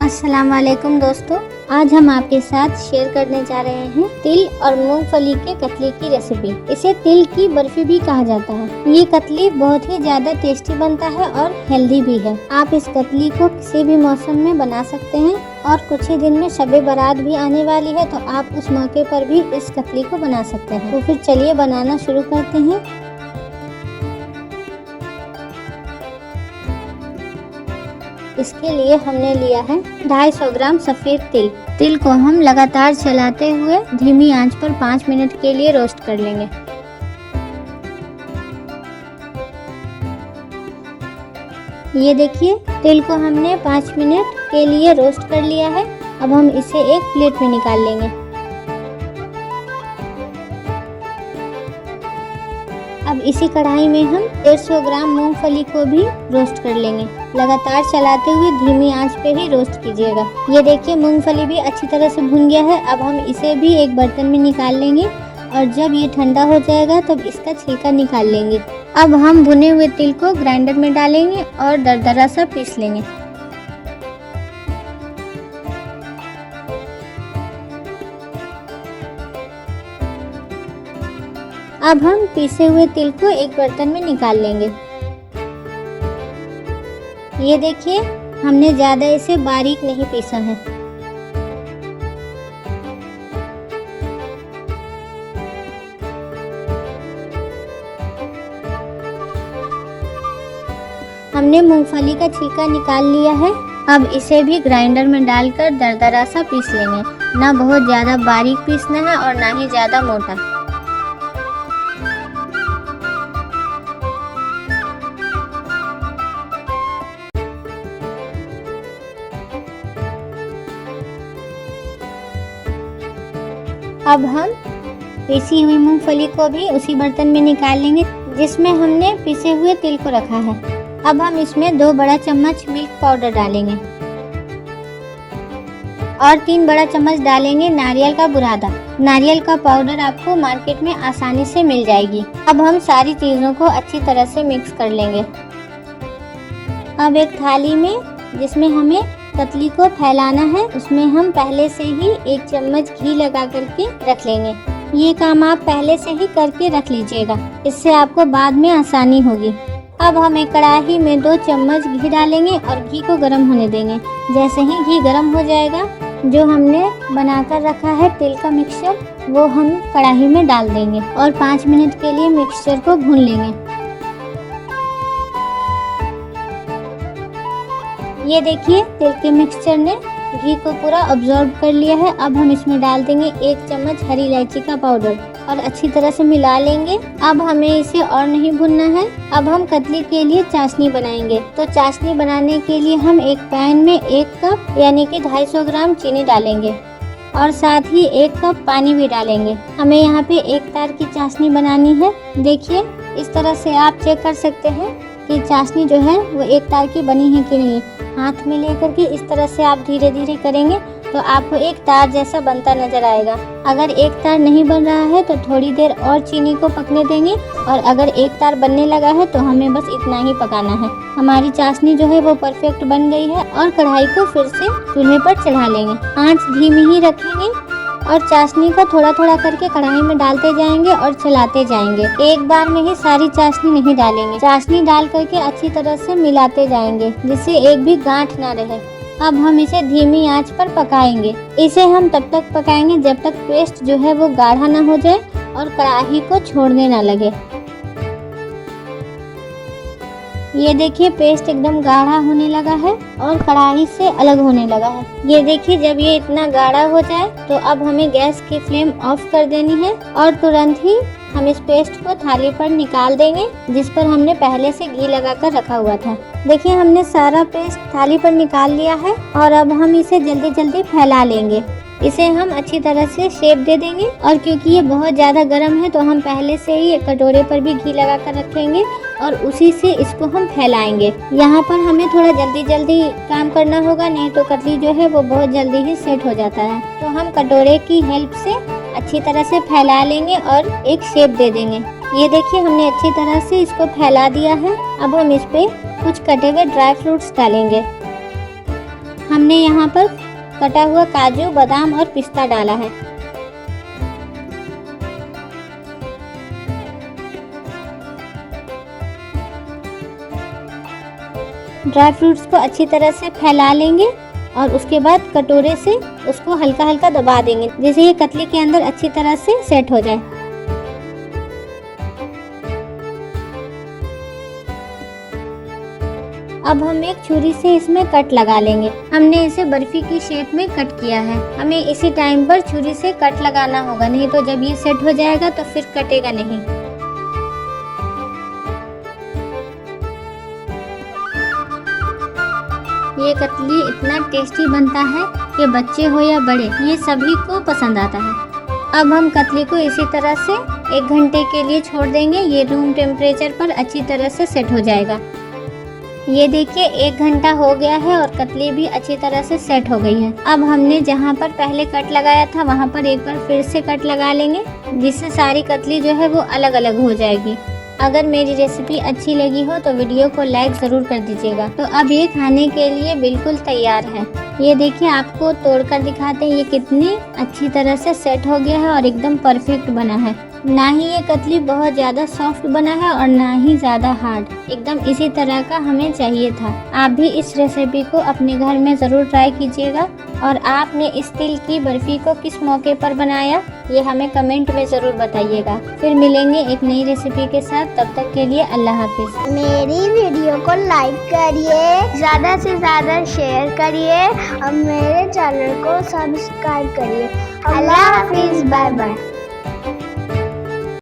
अस्सलाम वालेकुम दोस्तों, आज हम आपके साथ शेयर करने जा रहे हैं तिल और मूंगफली के कतली की रेसिपी। इसे तिल की बर्फी भी कहा जाता है। ये कतली बहुत ही ज्यादा टेस्टी बनता है और हेल्दी भी है। आप इस कतली को किसी भी मौसम में बना सकते हैं और कुछ ही दिन में शब बारात भी आने वाली है, तो आप उस मौके पर भी इस कतली को बना सकते हैं। तो फिर चलिए बनाना शुरू करते हैं। इसके लिए हमने लिया है 250 ग्राम सफ़ेद तिल। तिल को हम लगातार चलाते हुए धीमी आंच पर 5 मिनट के लिए रोस्ट कर लेंगे। ये देखिए, तिल को हमने 5 मिनट के लिए रोस्ट कर लिया है। अब हम इसे एक प्लेट में निकाल लेंगे। अब इसी कढ़ाई में हम 150 ग्राम मूंगफली को भी रोस्ट कर लेंगे। लगातार चलाते हुए धीमी आंच पे ही रोस्ट कीजिएगा। ये देखिए, मूंगफली भी अच्छी तरह से भुन गया है। अब हम इसे भी एक बर्तन में निकाल लेंगे और जब ये ठंडा हो जाएगा तब इसका छिलका निकाल लेंगे। अब हम भुने हुए तिल को ग्राइंडर में डालेंगे और दरदरा सा पीस लेंगे। अब हम पीसे हुए तिल को एक बर्तन में निकाल लेंगे। ये देखिए, हमने ज़्यादा इसे बारीक नहीं पीसा है। हमने मूंगफली का छिलका निकाल लिया है। अब इसे भी ग्राइंडर में डालकर दरदरा सा पीस लेंगे। ना बहुत ज़्यादा बारीक पीसना है और ना ही ज़्यादा मोटा। अब हम पीसी हुई मूंगफली को भी उसी बर्तन में निकाल लेंगे जिसमें हमने पीसे हुए तिल को रखा है। अब हम इसमें 2 बड़ा चम्मच मिल्क पाउडर डालेंगे और 3 बड़ा चम्मच डालेंगे नारियल का बुरादा। नारियल का पाउडर आपको मार्केट में आसानी से मिल जाएगी। अब हम सारी चीज़ों को अच्छी तरह से मिक्स कर लेंगे। अब एक थाली में जिसमें हमें कतली को फैलाना है, उसमें हम पहले से ही 1 चम्मच घी लगा करके रख लेंगे। ये काम आप पहले से ही करके रख लीजिएगा, इससे आपको बाद में आसानी होगी। अब हम एक कढ़ाई में 2 चम्मच घी डालेंगे और घी को गर्म होने देंगे। जैसे ही घी गर्म हो जाएगा, जो हमने बनाकर रखा है तिल का मिक्सचर, वो हम कढ़ाई में डाल देंगे और 5 मिनट के लिए मिक्सचर को भून लेंगे। ये देखिए, तिल के मिक्सचर ने घी को पूरा अब्जॉर्ब कर लिया है। अब हम इसमें डाल देंगे 1 चम्मच हरी इलायची का पाउडर और अच्छी तरह से मिला लेंगे। अब हमें इसे और नहीं भूनना है। अब हम कतली के लिए चाशनी बनाएंगे। तो चाशनी बनाने के लिए हम एक पैन में 1 कप यानी कि 250 ग्राम चीनी डालेंगे और साथ ही 1 कप पानी भी डालेंगे। हमें यहाँ पे 1 तार की चाशनी बनानी है। देखिए, इस तरह से आप चेक कर सकते हैं कि चाशनी जो है वो 1 तार की बनी है कि नहीं। हाथ में लेकर के इस तरह से आप धीरे धीरे करेंगे तो आपको 1 तार जैसा बनता नजर आएगा। अगर 1 तार नहीं बन रहा है तो थोड़ी देर और चीनी को पकने देंगे और अगर 1 तार बनने लगा है तो हमें बस इतना ही पकाना है। हमारी चाशनी जो है वो परफेक्ट बन गई है और कढ़ाई को फिर से चूल्हे पर चढ़ा लेंगे। आंच धीमी ही रखेंगे और चाशनी को थोड़ा थोड़ा करके कढ़ाई में डालते जाएंगे और चलाते जाएंगे। एक बार में ही सारी चाशनी नहीं डालेंगे। चाशनी डाल करके अच्छी तरह से मिलाते जाएंगे जिससे एक भी गांठ ना रहे। अब हम इसे धीमी आंच पर पकाएंगे। इसे हम तब तक पकाएंगे जब तक पेस्ट जो है वो गाढ़ा ना हो जाए और कढ़ाई को छोड़ने ना लगे। ये देखिए, पेस्ट एकदम गाढ़ा होने लगा है और कढ़ाई से अलग होने लगा है। ये देखिए, जब ये इतना गाढ़ा हो जाए तो अब हमें गैस की फ्लेम ऑफ कर देनी है और तुरंत ही हम इस पेस्ट को थाली पर निकाल देंगे जिस पर हमने पहले से घी लगाकर रखा हुआ था। देखिए, हमने सारा पेस्ट थाली पर निकाल लिया है और अब हम इसे जल्दी जल्दी फैला लेंगे। इसे हम अच्छी तरह से शेप दे देंगे और क्योंकि ये बहुत ज़्यादा गर्म है तो हम पहले से ही एक कटोरे पर भी घी लगा कर रखेंगे और उसी से इसको हम फैलाएंगे। यहाँ पर हमें थोड़ा जल्दी जल्दी काम करना होगा, नहीं तो कतली जो है वो बहुत जल्दी ही सेट हो जाता है। तो हम कटोरे की हेल्प से अच्छी तरह से फैला लेंगे और एक शेप दे देंगे। ये देखिए, हमने अच्छी तरह से इसको फैला दिया है। अब हम इस पे कुछ कटे हुए ड्राई फ्रूट्स डालेंगे। हमने यहाँ पर कटा हुआ काजू, बादाम और पिस्ता डाला है। ड्राई फ्रूट्स को अच्छी तरह से फैला लेंगे और उसके बाद कटोरे से उसको हल्का हल्का दबा देंगे, जिससे ये कतली के अंदर अच्छी तरह से सेट हो जाए। अब हम एक छुरी से इसमें कट लगा लेंगे। हमने इसे बर्फी की शेप में कट किया है। हमें इसी टाइम पर छुरी से कट लगाना होगा, नहीं तो जब ये सेट हो जाएगा तो फिर कटेगा नहीं। ये कतली इतना टेस्टी बनता है कि बच्चे हो या बड़े, ये सभी को पसंद आता है। अब हम कतली को इसी तरह से 1 घंटे के लिए छोड़ देंगे। ये रूम टेम्परेचर पर अच्छी तरह से सेट हो जाएगा। ये देखिए 1 घंटा हो गया है और कतली भी अच्छी तरह से सेट हो गई है। अब हमने जहाँ पर पहले कट लगाया था वहाँ पर एक बार फिर से कट लगा लेंगे, जिससे सारी कतली जो है वो अलग अलग हो जाएगी। अगर मेरी रेसिपी अच्छी लगी हो तो वीडियो को लाइक ज़रूर कर दीजिएगा। तो अब ये खाने के लिए बिल्कुल तैयार है। ये देखिए, आपको तोड़कर दिखाते हैं ये कितनी अच्छी तरह से सेट हो गया है और एकदम परफेक्ट बना है। ना ही ये कतली बहुत ज़्यादा सॉफ्ट बना है और ना ही ज़्यादा हार्ड, एकदम इसी तरह का हमें चाहिए था। आप भी इस रेसिपी को अपने घर में ज़रूर ट्राई कीजिएगा। और आपने इस तिल की बर्फ़ी को किस मौके पर बनाया, ये हमें कमेंट में ज़रूर बताइएगा। फिर मिलेंगे एक नई रेसिपी के साथ, तब तक के लिए अल्लाह हाफिज़। मेरी वीडियो को लाइक करिए, ज़्यादा से ज़्यादा शेयर करिए और मेरे चैनल को सब्सक्राइब करिए। अल्लाह हाफिज़, बाय बाय।